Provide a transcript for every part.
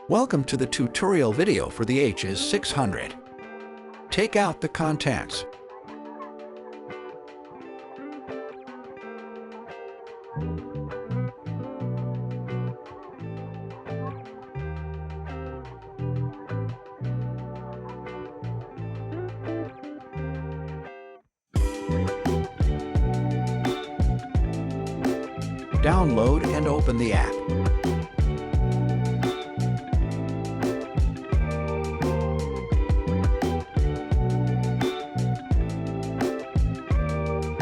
Welcome to the tutorial video for the HS600. Take out the contents. Download and open the app.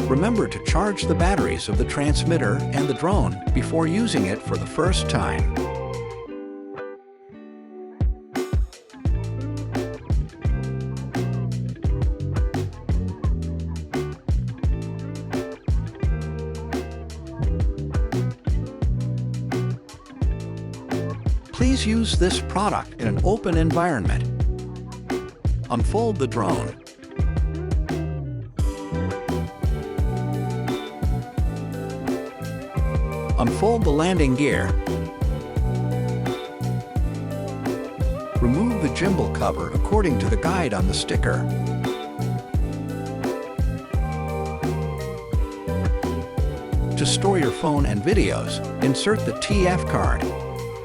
Remember to charge the batteries of the transmitter and the drone before using it for the first time. Please use this product in an open environment. Unfold the drone. Unfold the landing gear. Remove the gimbal cover according to the guide on the sticker. To store your phone and videos, insert the TF card.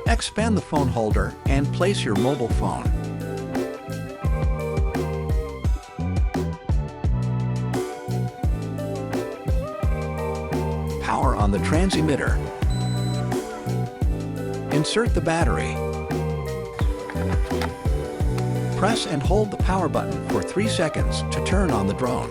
Expand the phone holder and place your mobile phone. Power on the transmitter. Insert the battery. Press and hold the power button for 3 seconds to turn on the drone.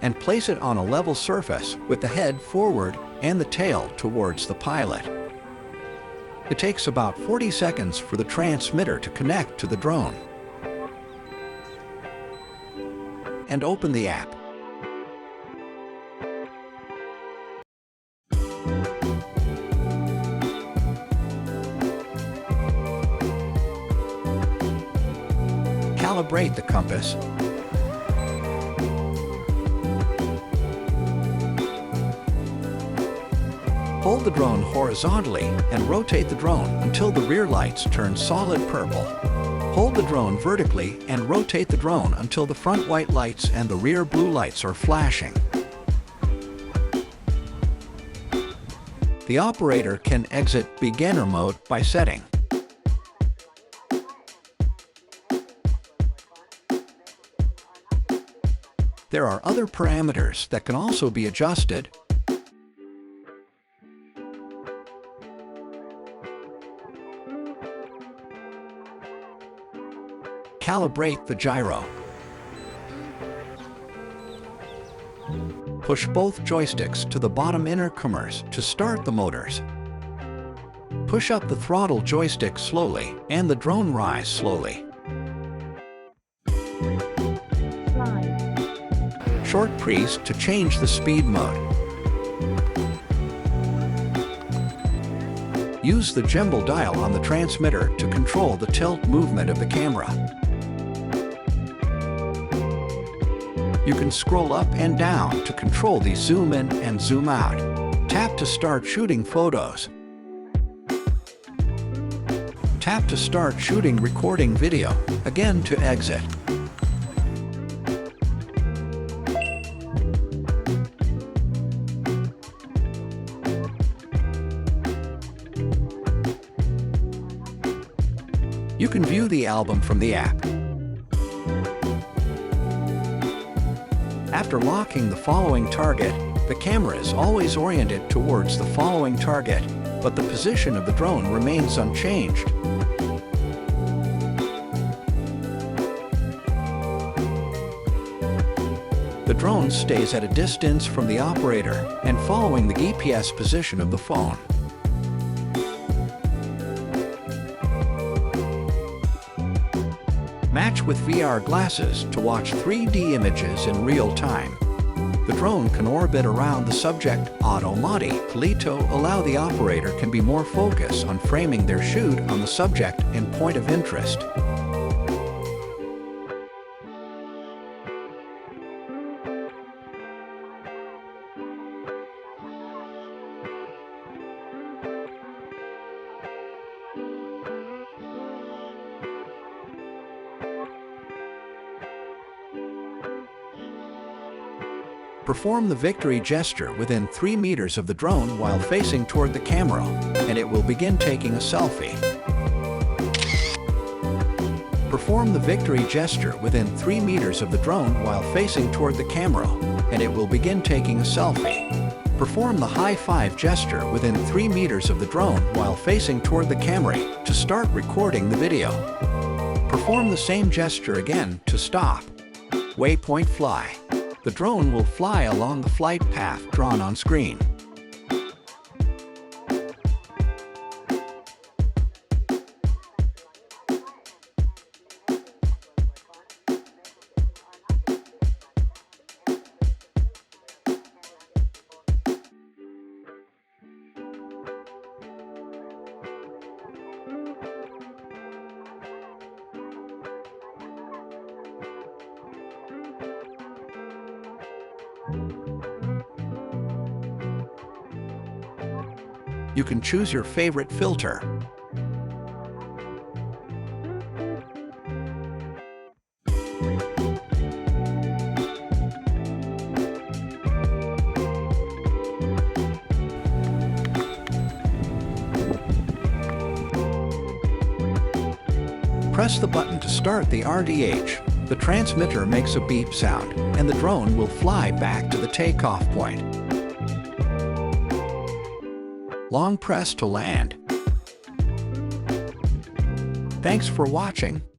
And place it on a level surface with the head forward and the tail towards the pilot. It takes about 40 seconds for the transmitter to connect to the drone. And open the app. Calibrate the compass. Hold the drone horizontally and rotate the drone until the rear lights turn solid purple. Hold the drone vertically and rotate the drone until the front white lights and the rear blue lights are flashing. The operator can exit beginner mode by setting. There are other parameters that can also be adjusted. Calibrate the gyro. Push both joysticks to the bottom intercomers to start the motors. Push up the throttle joystick slowly and the drone rise slowly. Short press to change the speed mode. Use the gimbal dial on the transmitter to control the tilt movement of the camera. You can scroll up and down to control the zoom in and zoom out. Tap to start shooting photos. Tap to start shooting recording video, again to exit. You can view the album from the app. After locking the following target, the camera is always oriented towards the following target, but the position of the drone remains unchanged. The drone stays at a distance from the operator and following the GPS position of the phone. Match with VR glasses to watch 3D images in real time. The drone can orbit around the subject automatically to allow the operator can be more focused on framing their shoot on the subject and point of interest. Perform the victory gesture within 3 meters of the drone while facing toward the camera, and it will begin taking a selfie. Perform the victory gesture within 3 meters of the drone while facing toward the camera, and it will begin taking a selfie. Perform the high five gesture within 3 meters of the drone while facing toward the camera to start recording the video. Perform the same gesture again to stop. Waypoint fly. The drone will fly along the flight path drawn on screen. You can choose your favorite filter. Press the button to start the RDH. The transmitter makes a beep sound, and the drone will fly back to the takeoff point. Long press to land. Thanks for watching.